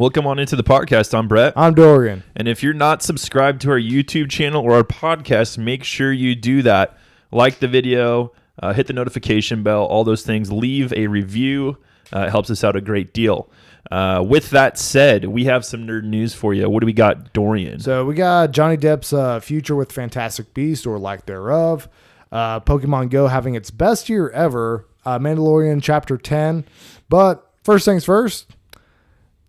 Welcome on into the podcast. I'm Brett. I'm Dorian. And if you're not subscribed to our YouTube channel or our podcast, make sure you do that. Like the video, hit the notification bell, all those things. Leave a review. It helps us out a great deal. With that said, we have some nerd news for you. What do we got, Dorian? So we got Jonny Depp's future with Fantastic Beasts, or lack thereof. Pokemon Go having its best year ever. Mandalorian Chapter 10. But first things first,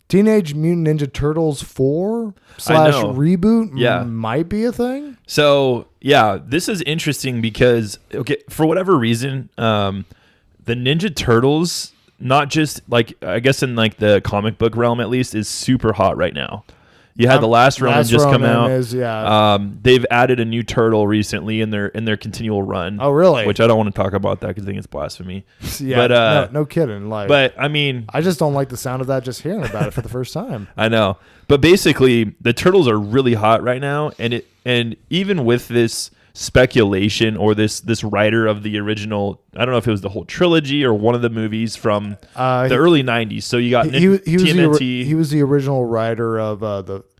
Teenage Mutant Ninja Turtles 4 / reboot might be a thing. So, yeah, this is interesting because, okay, for whatever reason, the Ninja Turtles, not just, like, I guess in, like, the comic book realm at least, is super hot right now. You had the last Ronin just come out. They've added a new turtle recently in their continual run. Oh, really? Which I don't want to talk about that because I think it's blasphemy. Yeah, but, no kidding. Like, but I mean, I just don't like the sound of that just hearing about it for the first time. I know, but basically, the turtles are really hot right now, and even with this speculation or this writer of the original, I don't know if it was the whole trilogy or one of the movies from the early 90s. So you got TMNT. He was the original writer of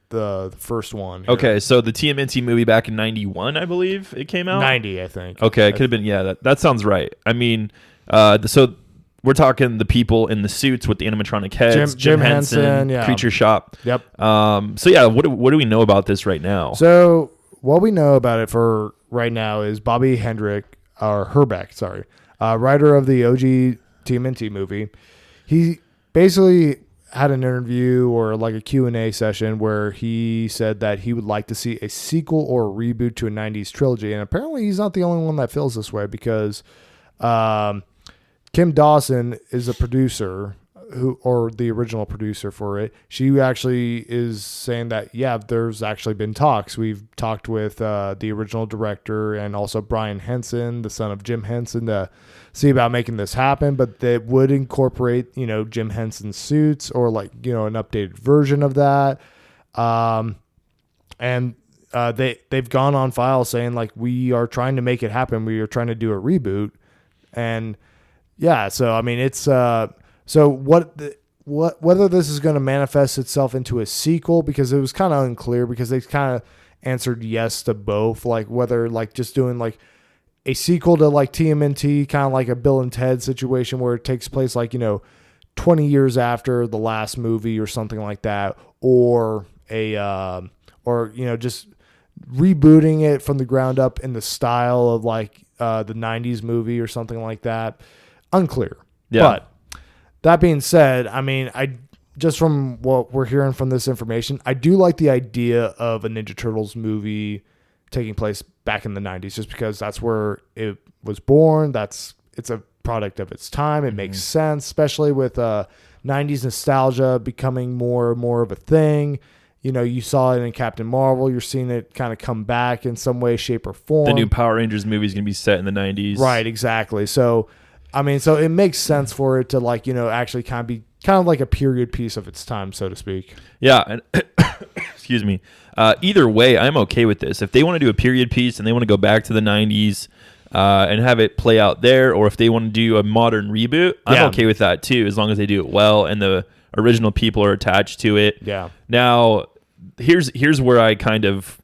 the first one. Here. Okay, so the TMNT movie back in 91, I believe it came out. 90, I think. Okay, it could have been. Yeah, that sounds right. I mean, so we're talking the people in the suits with the animatronic heads, Jim Henson, Creature Shop. Yep. So yeah, what do we know about this right now? So what we know about it for right now is Bobby Herbeck, writer of the OG TMNT movie. He basically had an interview or like a Q&A session where he said that he would like to see a sequel or a reboot to a 90s trilogy. And apparently he's not the only one that feels this way, because Kim Dawson is a producer or the original producer for it. She actually is saying that, yeah, there's actually been talks. We've talked with the original director and also Brian Henson, the son of Jim Henson, to see about making this happen, but they would incorporate, Jim Henson's suits or an updated version of that. And they've gone on file saying like, we are trying to make it happen. We are trying to do a reboot. And yeah, so I mean, it's so whether this is going to manifest itself into a sequel, because it was kind of unclear, because they kind of answered yes to both, like whether like just doing like a sequel to like TMNT, kind of like a Bill and Ted situation where it takes place like 20 years after the last movie or something like that, or just rebooting it from the ground up in the style of like the 90s movie or something like that. Unclear. Yeah. But that being said, I mean, just from what we're hearing from this information, I do like the idea of a Ninja Turtles movie taking place back in the 90s, just because that's where it was born. It's a product of its time. It makes sense, especially with 90s nostalgia becoming more and more of a thing. You saw it in Captain Marvel. You're seeing it kind of come back in some way, shape, or form. The new Power Rangers movie is going to be set in the 90s. Right, exactly. So, I mean, so it makes sense for it to actually kind of be kind of like a period piece of its time, so to speak. Yeah. And excuse me. Either way, I'm okay with this. If they want to do a period piece and they want to go back to the 90s and have it play out there, or if they want to do a modern reboot, I'm okay with that too, as long as they do it well and the original people are attached to it. Yeah. Now, here's where I kind of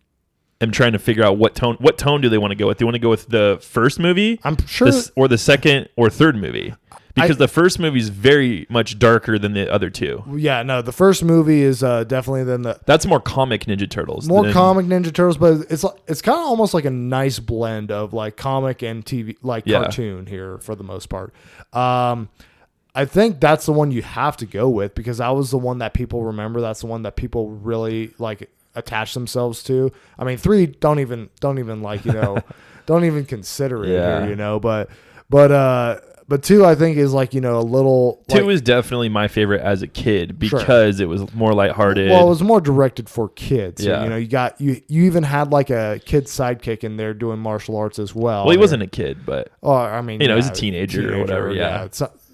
am trying to figure out what tone do they want to go with. Do they want to go with the first movie? I'm sure. Or the second or third movie? Because the first movie is very much darker than the other two. Yeah, no, the first movie is definitely That's more comic Ninja Turtles. Comic Ninja Turtles, but it's kind of almost like a nice blend of like comic and TV, like cartoon here for the most part. I think that's the one you have to go with, because that was the one that people remember. That's the one that people really like attach themselves to. I mean, 3 don't even like don't even consider it here, but 2 I think is like a little. 2 is definitely my favorite as a kid, because it was more lighthearted. Well, it was more directed for kids. Yeah. You even had like a kid sidekick in there doing martial arts as well. Well, he wasn't a kid, but I mean, he was a teenager or whatever. Yeah.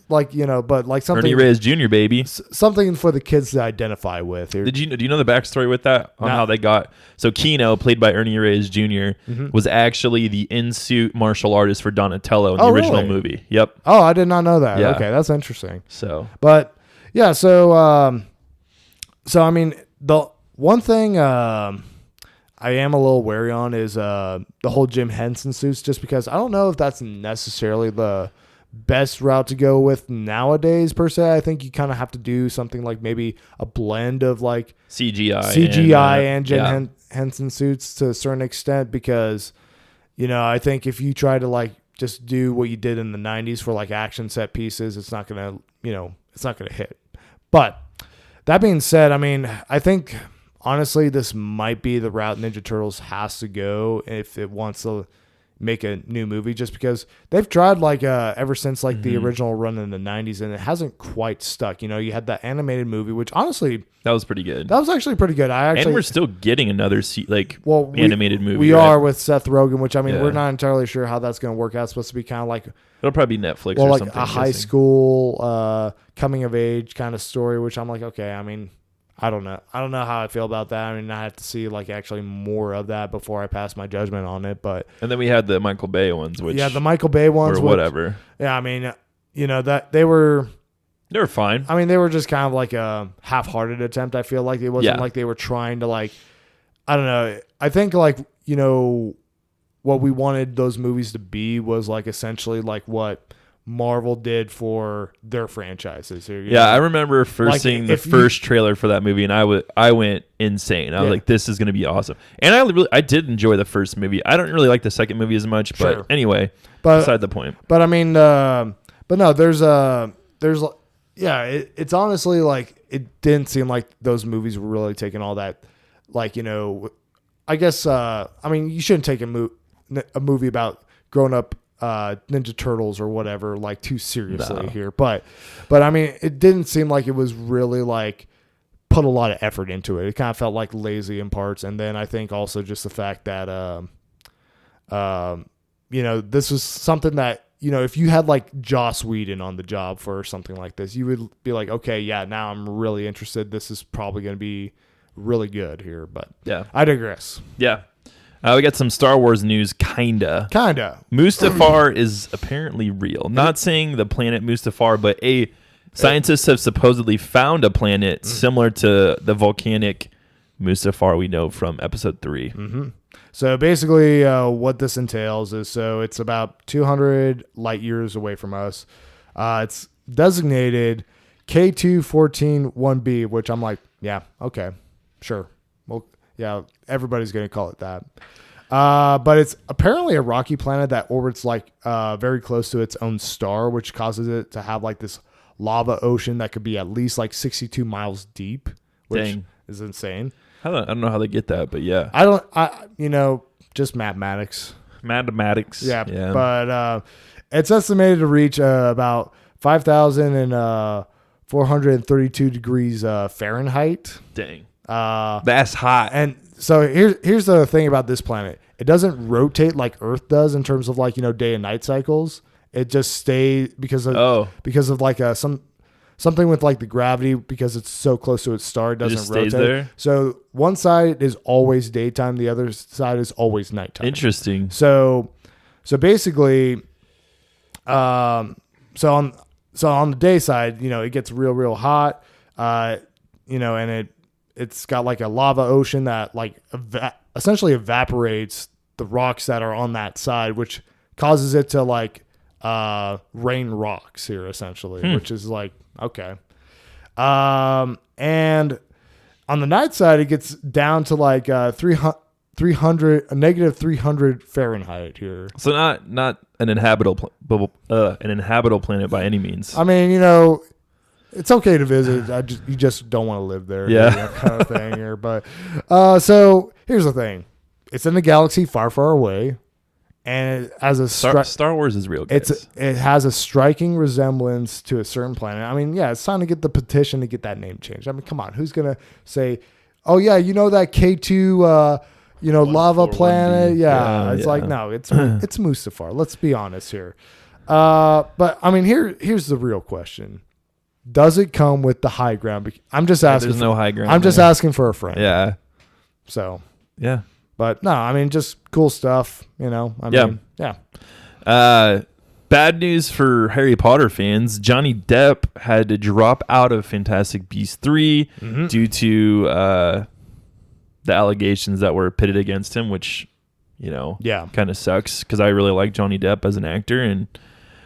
But like something. Ernie Reyes Jr., baby. Something for the kids to identify with. Do you know the backstory with that on how they got? So Kino, played by Ernie Reyes Jr., was actually the in-suit martial artist for Donatello in the original movie. Yep. Oh, I did not know that. Yeah. Okay, that's interesting. So, but yeah, so So I mean, the one thing I am a little wary on is the whole Jim Henson suits, just because I don't know if that's necessarily the best route to go with nowadays per se. I think you kind of have to do something like maybe a blend of like CGI and Jim Henson suits to a certain extent, because I think if you try to like just do what you did in the 90s for like action set pieces, it's not gonna hit. But that being said, I mean, I think honestly this might be the route Ninja Turtles has to go if it wants to make a new movie, just because they've tried like ever since like the original run in the 90s, and it hasn't quite stuck. You had that animated movie, which honestly that was pretty good. That was actually pretty good. And we're still getting another animated movie. We are with Seth Rogen, which I mean we're not entirely sure how that's going to work out. It's supposed to be kind of like it'll probably be Netflix or like something, a high school coming of age kind of story, which I'm like, okay, I mean, I don't know how I feel about that. I mean, I have to see like actually more of that before I pass my judgment on it. But and then we had the Michael Bay ones, the Michael Bay ones, or whatever. I mean, that they were fine. I mean, they were just kind of like a half-hearted attempt. I feel like it wasn't like they were trying to like, I don't know. I think like what we wanted those movies to be was like essentially like what Marvel did for their franchises here. I remember seeing the first trailer for that movie, and I went insane. I was like, "This is going to be awesome." And I did enjoy the first movie. I don't really like the second movie as much, but anyway, beside the point. But I mean, but no, it's honestly like it didn't seem like those movies were really taking all that, like I guess I mean you shouldn't take a movie about grown up Ninja Turtles or whatever like too seriously here, but I mean it didn't seem like it was really like put a lot of effort into it. It kind of felt like lazy in parts, and then I think also just the fact that this was something that if you had like Joss Whedon on the job for something like this, you would be like, okay, yeah, now I'm really interested. This is probably going to be really good here, but I digress. We got some Star Wars news, kinda. Mustafar is apparently real. Not saying the planet Mustafar, but scientists have supposedly found a planet similar to the volcanic Mustafar we know from Episode 3. Mm-hmm. So basically, what this entails is, it's about 200 light years away from us. It's designated K2-14-1b, which I'm like, yeah, okay, sure. Well, yeah, everybody's going to call it that. But it's apparently a rocky planet that orbits like very close to its own star, which causes it to have like this lava ocean that could be at least like 62 miles deep, which is insane. I don't know how they get that, but yeah. Just mathematics. Yeah. But it's estimated to reach about 5,432 degrees Fahrenheit. Dang. That's hot. And so here's the thing about this planet. It doesn't rotate like Earth does in terms of like, day and night cycles. It just stays because of like something with like the gravity, because it's so close to its star, it doesn't rotate. There. So one side is always daytime, the other side is always nighttime. Interesting. So basically, so on the day side, it gets real hot, and it's got like a lava ocean that like essentially evaporates the rocks that are on that side, which causes it to like rain rocks here essentially, which is like, okay. And on the night side, it gets down to like 300 Fahrenheit here. So not an inhabitable planet by any means. I mean, it's okay to visit. You just don't want to live there. Yeah. Kind of thing here. But so here's the thing. It's in a galaxy far, far away. And as a Star Wars is real, guys. It has a striking resemblance to a certain planet. I mean, yeah, it's time to get the petition to get that name changed. I mean, come on, who's gonna say, "Oh yeah, that K2, lava planet"? Yeah, it's like no, it's Mustafar. Let's be honest here. But I mean, here's the real question: does it come with the high ground? I'm just asking. There's no high ground. I'm just asking for a friend. Yeah. So. Yeah. But no, I mean, just cool stuff, I mean, yeah. Bad news for Harry Potter fans. Jonny Depp had to drop out of Fantastic Beasts 3 due to the allegations that were pitted against him, which, kind of sucks because I really like Jonny Depp as an actor and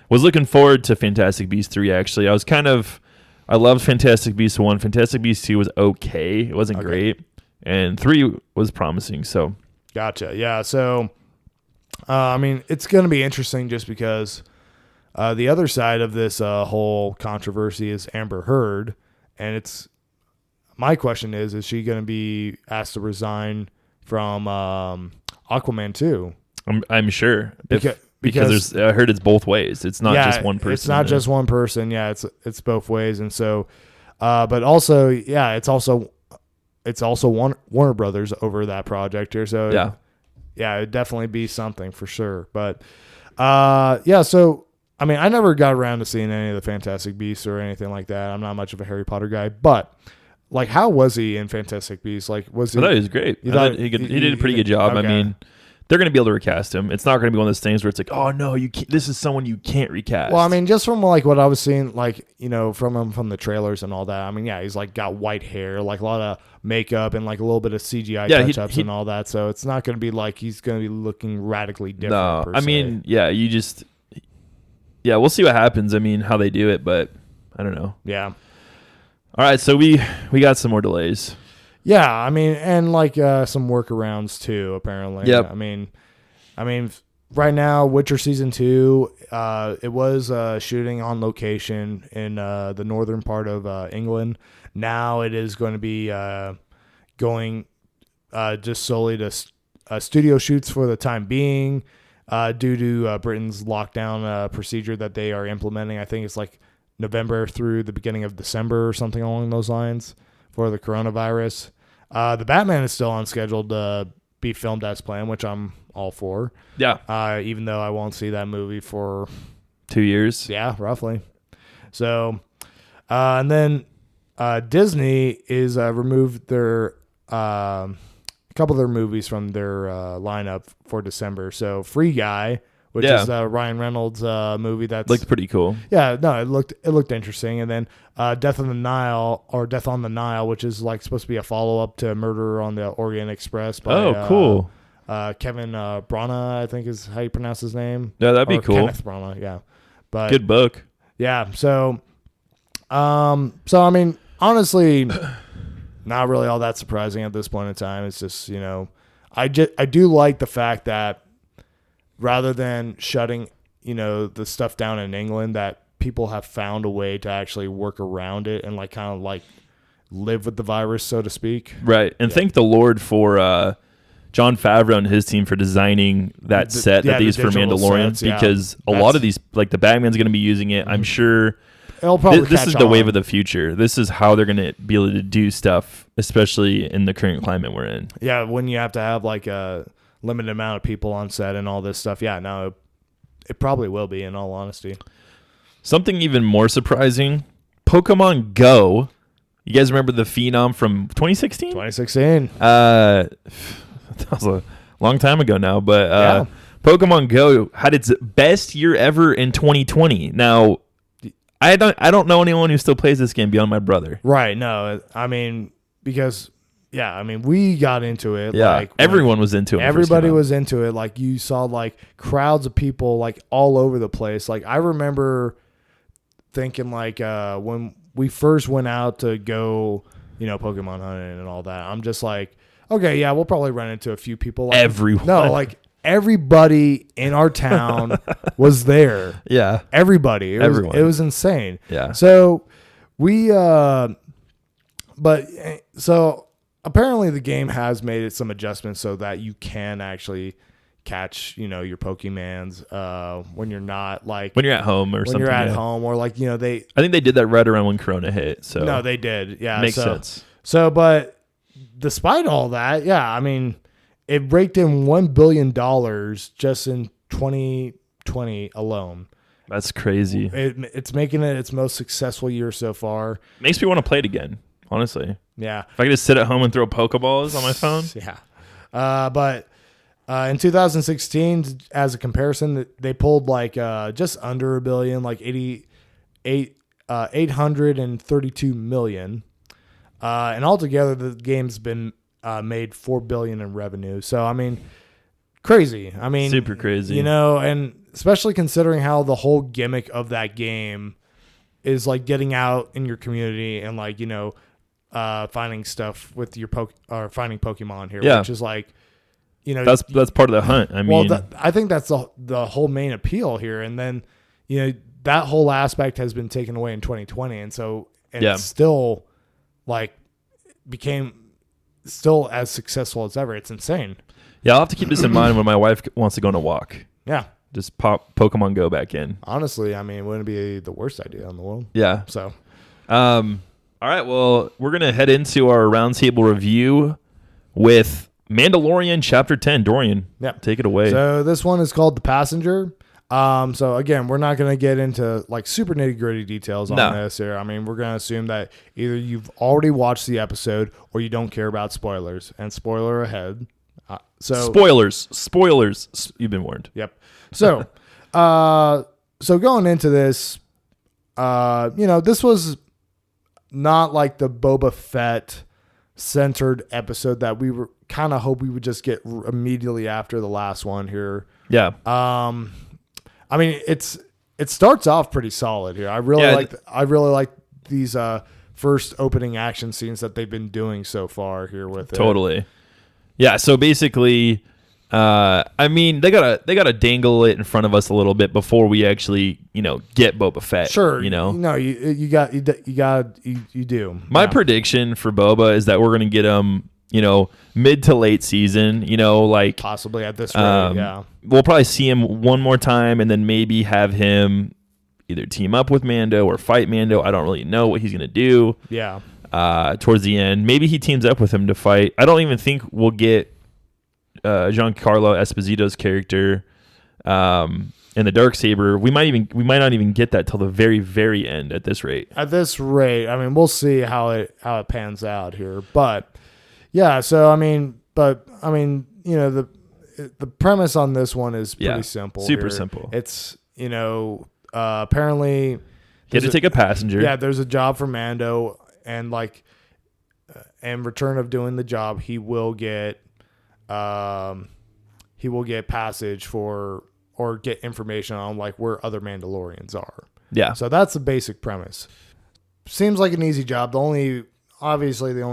was looking forward to Fantastic Beasts 3, actually. I loved Fantastic Beasts 1. Fantastic Beasts 2 was okay. It wasn't great. And 3 was promising, so. Gotcha. Yeah, so, it's going to be interesting just because the other side of this whole controversy is Amber Heard, and my question is she going to be asked to resign from Aquaman 2? I'm sure. Because I heard it's both ways. It's not just one person. It's not just one person. Yeah, it's both ways, and so, but also, yeah, it's also Warner Brothers over that project here. So it'd definitely be something for sure. But so I never got around to seeing any of the Fantastic Beasts or anything like that. I'm not much of a Harry Potter guy, but like, how was he in Fantastic Beasts? Like, was he? I thought he was great. He did a pretty good job. Okay. They're going to be able to recast him. It's not going to be one of those things where it's like, oh no, you can't, this is someone you can't recast. Well, just from like what I was seeing, like, from him from the trailers and all that. He's like got white hair, like a lot of makeup and like a little bit of CGI touch-ups and all that. So it's not going to be like he's going to be looking radically different. No, we'll see what happens. How they do it, but I don't know. Yeah. All right, so we got some more delays. Yeah, and like some workarounds too, apparently. Yep. Right now, Witcher Season 2, it was shooting on location in the northern part of England. Now it is going to be going just solely to studio shoots for the time being due to Britain's lockdown procedure that they are implementing. I think it's like November through the beginning of December or something along those lines for the coronavirus. The Batman is still on schedule to be filmed as planned, which I'm all for. Yeah. Even though I won't see that movie for 2 years. Yeah, roughly. So, and then Disney is removed their a couple of their movies from their lineup for December. So, Free Guy, which is Ryan Reynolds' movie that looked pretty cool. Yeah, no, it looked interesting. And then Death on the Nile, which is like supposed to be a follow up to Murder on the Orient Express by cool. Kevin Branagh, I think is how you pronounce his name. Yeah, that'd be cool. Kenneth Branagh, yeah. But good book. Yeah, so honestly, not really all that surprising at this point in time. It's just, I do like the fact that rather than shutting, the stuff down in England, that people have found a way to actually work around it and like kind of like live with the virus, so to speak. Right. And thank the Lord for Jon Favreau and his team for designing that set that they use for Mandalorian, because a lot of these, like the Batman's going to be using it. I'm sure this is the wave of the future. This is how they're going to be able to do stuff, especially in the current climate we're in. Yeah, when you have to have like a limited amount of people on set and all this stuff. Yeah, no, it probably will be, in all honesty. Something even more surprising, Pokemon Go. You guys remember the phenom from 2016? 2016. That was a long time ago now, but Pokemon Go had its best year ever in 2020. Now, I don't know anyone who still plays this game beyond my brother. Right, no. Because... yeah, we got into it. Yeah, like everyone was into it. Everybody was into it. Like, you saw like crowds of people like all over the place. Like, I remember thinking like when we first went out to go, Pokemon hunting and all that. I'm just like, okay, yeah, we'll probably run into a few people. Like, everyone. No, like everybody in our town was there. Yeah, everybody. It was insane. Yeah. So apparently the game has made it some adjustments so that you can actually catch, your Pokemans when you're not like when you're at home or when something. When you're at home or like, I think they did that right around when Corona hit. So no, they did. Yeah. Makes sense. So, but despite all that, yeah, it raked in $1 billion just in 2020 alone. That's crazy. It's making it its most successful year so far. Makes me want to play it again, honestly. Yeah. If I could just sit at home and throw Pokeballs on my phone. Yeah. But In 2016, as a comparison, they pulled like just under $1 billion, like 832 million. And altogether, the game's been made $4 billion in revenue. So I mean, crazy. I mean, super crazy. You know, and especially considering how the whole gimmick of that game is like getting out in your community and like, you know, finding stuff with your finding Pokemon here, which is like, you know, that's part of the hunt. I mean, I think that's the whole main appeal here. And then, you know, that whole aspect has been taken away in 2020, and so it's still like became still as successful as ever. It's insane. Yeah, I'll have to keep this in mind when my wife wants to go on a walk. Yeah. Just pop Pokemon Go back in. Honestly, I mean, it wouldn't be the worst idea in the world. Yeah. So, all right. Well, we're going to head into our roundtable review with Mandalorian Chapter 10. Dorian, take it away. So this one is called The Passenger. So again, we're not going to get into like super nitty gritty details on this here. I mean, we're going to assume that either you've already watched the episode or you don't care about spoilers. And spoiler ahead. Spoilers. You've been warned. Yep. So, so going into this, you know, this was not like the Boba Fett centered episode that we were kind of hope we would just get immediately after the last one here. Yeah. I mean, it starts off pretty solid here. I really like these first opening action scenes that they've been doing so far here with it. Totally. Yeah. So basically, I mean, they gotta dangle it in front of us a little bit before we actually, you know, get Boba Fett. Sure. You know, no, you do. My prediction for Boba is that we're gonna get him, you know, mid to late season. You know, like possibly at this rate. Yeah. We'll probably see him one more time, and then maybe have him either team up with Mando or fight Mando. I don't really know what he's gonna do. Yeah. Towards the end, maybe he teams up with him to fight. I don't even think we'll get Giancarlo Esposito's character in the Darksaber. We might not even get that till the very, very end at this rate. At this rate, I mean, we'll see how it pans out here. But yeah, so I mean, you know, the premise on this one is pretty simple. Super here. simple. It's, you know, apparently he had to take a passenger. Yeah, there's a job for Mando, and like in return of doing the job, he will get passage for or get information on like where other Mandalorians are. Yeah. So that's the basic premise. Seems like an easy job. The only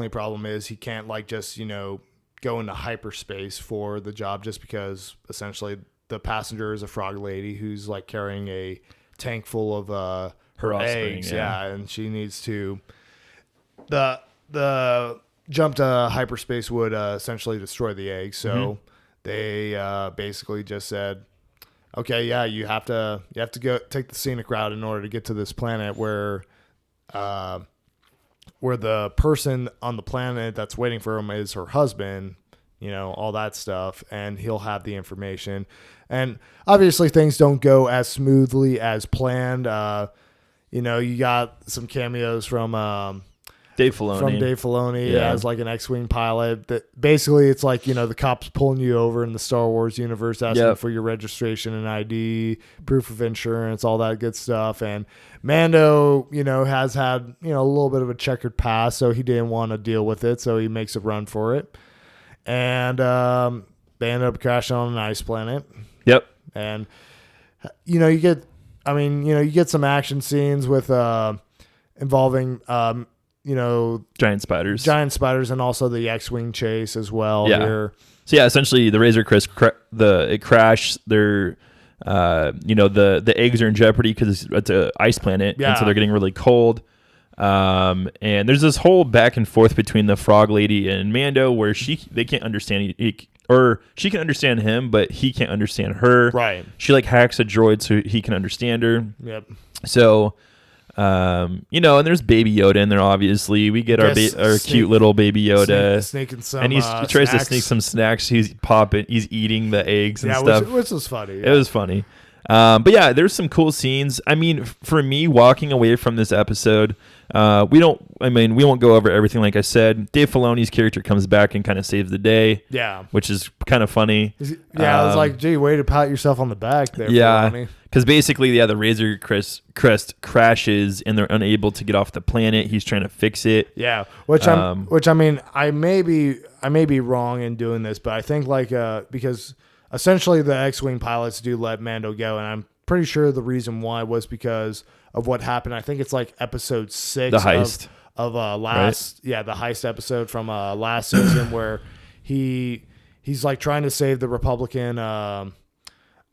problem is he can't like just, you know, go into hyperspace for the job just because essentially the passenger is a frog lady who's like carrying a tank full of her eggs. Yeah. And she needs to the jump to hyperspace would essentially destroy the eggs. So they basically just said, okay, yeah, you have to go take the scenic route in order to get to this planet where the person on the planet that's waiting for him is her husband, you know, all that stuff, and he'll have the information. And obviously things don't go as smoothly as planned. You know, you got some cameos from Dave Filoni as like an X-Wing pilot. That basically it's like, you know, the cops pulling you over in the Star Wars universe, asking for your registration and ID, proof of insurance, all that good stuff. And Mando, you know, has had, you know, a little bit of a checkered past, so he didn't want to deal with it, so he makes a run for it. And they end up crashing on an ice planet. Yep. And you know, you get some action scenes with involving you know, giant spiders, and also the X-Wing chase as well. Yeah. Here. So yeah, essentially the Razor Crest, it crashed. They're, you know, the eggs are in jeopardy because it's an ice planet, and so they're getting really cold. And there's this whole back and forth between the Frog Lady and Mando where they can't understand or she can understand him, but he can't understand her. Right. She like hacks a droid so he can understand her. Yep. So. You know, and there's Baby Yoda in there. Obviously, we get our cute little Baby Yoda, sneaking some, and he tries to sneak some snacks. He's eating the eggs and stuff, which was funny. It was funny. But yeah, there's some cool scenes. I mean, for me, walking away from this episode, we won't go over everything. Like I said, Dave Filoni's character comes back and kind of saves the day. Yeah. Which is kind of funny. Yeah, I was like, gee, way to pat yourself on the back there. Yeah. Filoni. Because basically, the Razor Crest crashes and they're unable to get off the planet. He's trying to fix it. Yeah, which I mean, I may be wrong in doing this, but I think because essentially the X-wing pilots do let Mando go, and I'm pretty sure the reason why was because of what happened. I think it's like episode 6, the heist of last, right? Yeah, the heist episode from last season where he's like trying to save the Republican.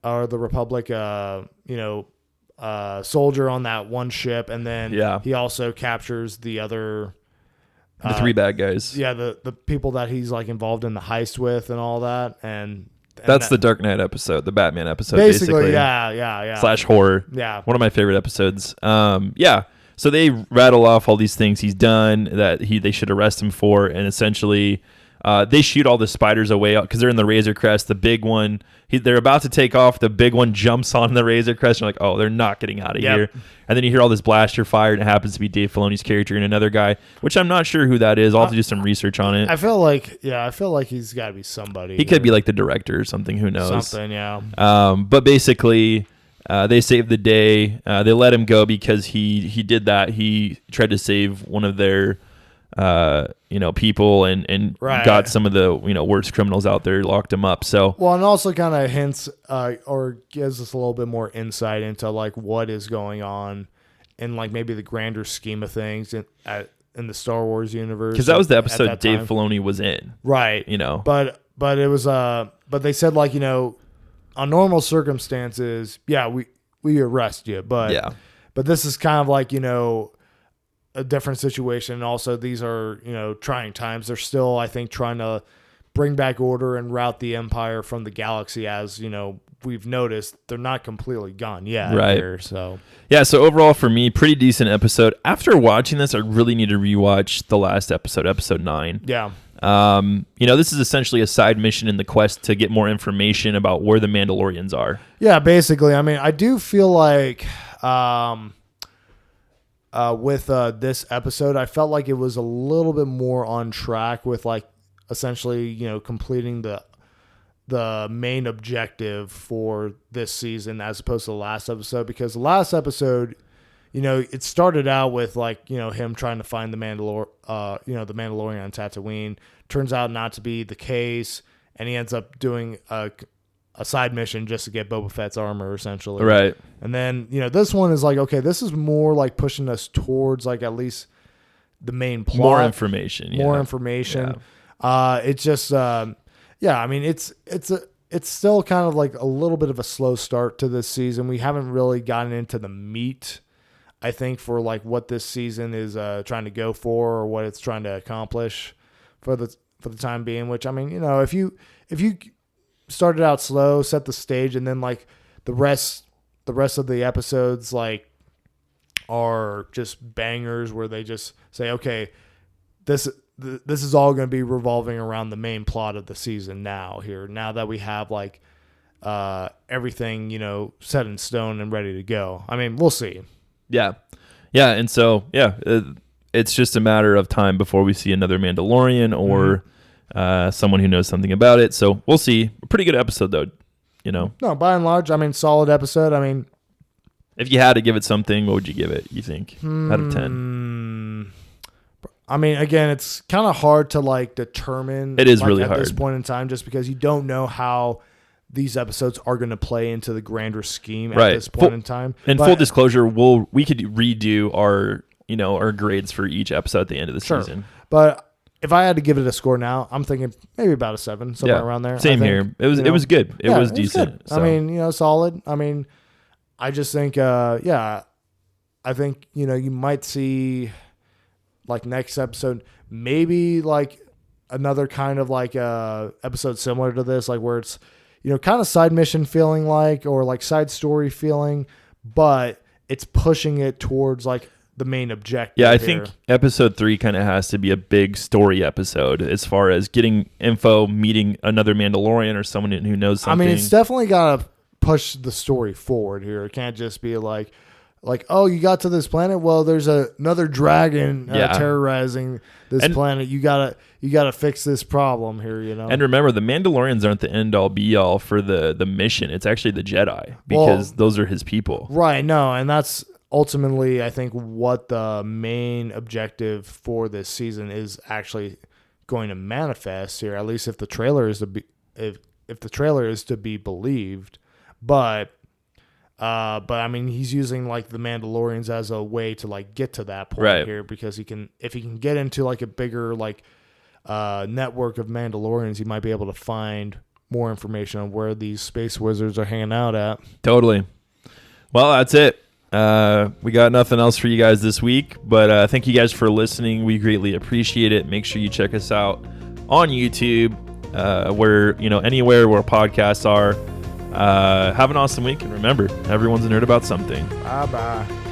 Or the Republic, soldier on that one ship, and then he also captures the other, the 3 bad guys. Yeah, the people that he's like involved in the heist with and all that, and that's the Dark Knight episode, the Batman episode, basically. Yeah. / horror. Yeah, one of my favorite episodes. So they rattle off all these things he's done that they should arrest him for, and essentially. They shoot all the spiders away because they're in the Razor Crest. The big one, they're about to take off. The big one jumps on the Razor Crest. And you're like, oh, they're not getting out of here. And then you hear all this blaster fire, and it happens to be Dave Filoni's character and another guy, which I'm not sure who that is. I'll have to do some research on it. I feel like he's got to be somebody. He could be like the director or something. Who knows? Something, yeah. But basically, they saved the day. They let him go because he did that. He tried to save one of their people and got some of the worst criminals out there, locked them up. So and also kind of hints or gives us a little bit more insight into like what is going on in like maybe the grander scheme of things in the Star Wars universe. Because that was the episode Dave Filoni was in, right? But it was but they said like on normal circumstances, we arrest you, but this is kind of like a different situation. And also these are, trying times. They're still, I think, trying to bring back order and rout the Empire from the galaxy. As, we've noticed, they're not completely gone yet. Right. Here, so overall for me, pretty decent episode. After watching this, I really need to rewatch the last episode 9. Yeah. This is essentially a side mission in the quest to get more information about where the Mandalorians are. Yeah, basically. I mean, I do feel like, with this episode, I felt like it was a little bit more on track with like essentially, completing the main objective for this season as opposed to the last episode, because the last episode, it started out with like, him trying to find the Mandalorian on Tatooine. Turns out not to be the case, and he ends up doing a side mission just to get Boba Fett's armor, essentially. Right. And then, this one is like, okay, this is more like pushing us towards like at least the main plot. More information. Yeah. It's just, I mean, it's still kind of like a little bit of a slow start to this season. We haven't really gotten into the meat, I think, for like what this season is trying to go for or what it's trying to accomplish for the time being, which, I mean, if you started out slow, set the stage, and then like the rest of the episodes like are just bangers where they just say, okay, this is all going to be revolving around the main plot of the season now that we have like everything set in stone and ready to go. I mean, we'll see. And so it's just a matter of time before we see another Mandalorian or someone who knows something about it. So we'll see. A pretty good episode, though. No, by and large, I mean, solid episode. I mean, if you had to give it something, what would you give it, you think, out of 10? I mean, again, it's kind of hard to like determine. It is like, really at hard this point in time, just because you don't know how these episodes are going to play into the grander scheme at this point in time. And full disclosure, we could redo our grades for each episode at the end of the season. But if I had to give it a score now, I'm thinking maybe about a 7, somewhere around there. Same here. It was good. It was decent. So. I mean, solid. I mean, I just think, I think, you might see like next episode, maybe like another kind of like episode similar to this, like where it's, kind of side mission feeling like, or like side story feeling, but it's pushing it towards like the main objective. Yeah, I think episode 3 kind of has to be a big story episode as far as getting info, meeting another Mandalorian or someone who knows something. I mean, it's definitely got to push the story forward here. It can't just be like, oh, you got to this planet. Well, there's another dragon terrorizing this planet. You gotta fix this problem here. And remember, the Mandalorians aren't the end all be all for the mission. It's actually the Jedi, because those are his people. Right. No, and that's ultimately, I think, what the main objective for this season is actually going to manifest here. At least if the trailer is to be if the trailer is to be believed, but I mean, he's using like the Mandalorians as a way to like get to that point here, because if he can get into like a bigger like network of Mandalorians, he might be able to find more information on where these space wizards are hanging out at. Totally. Well, that's it. We got nothing else for you guys this week, but thank you guys for listening. We greatly appreciate it. Make sure you check us out on YouTube, where anywhere where podcasts are. Have an awesome week, and remember, everyone's a nerd about something. Bye.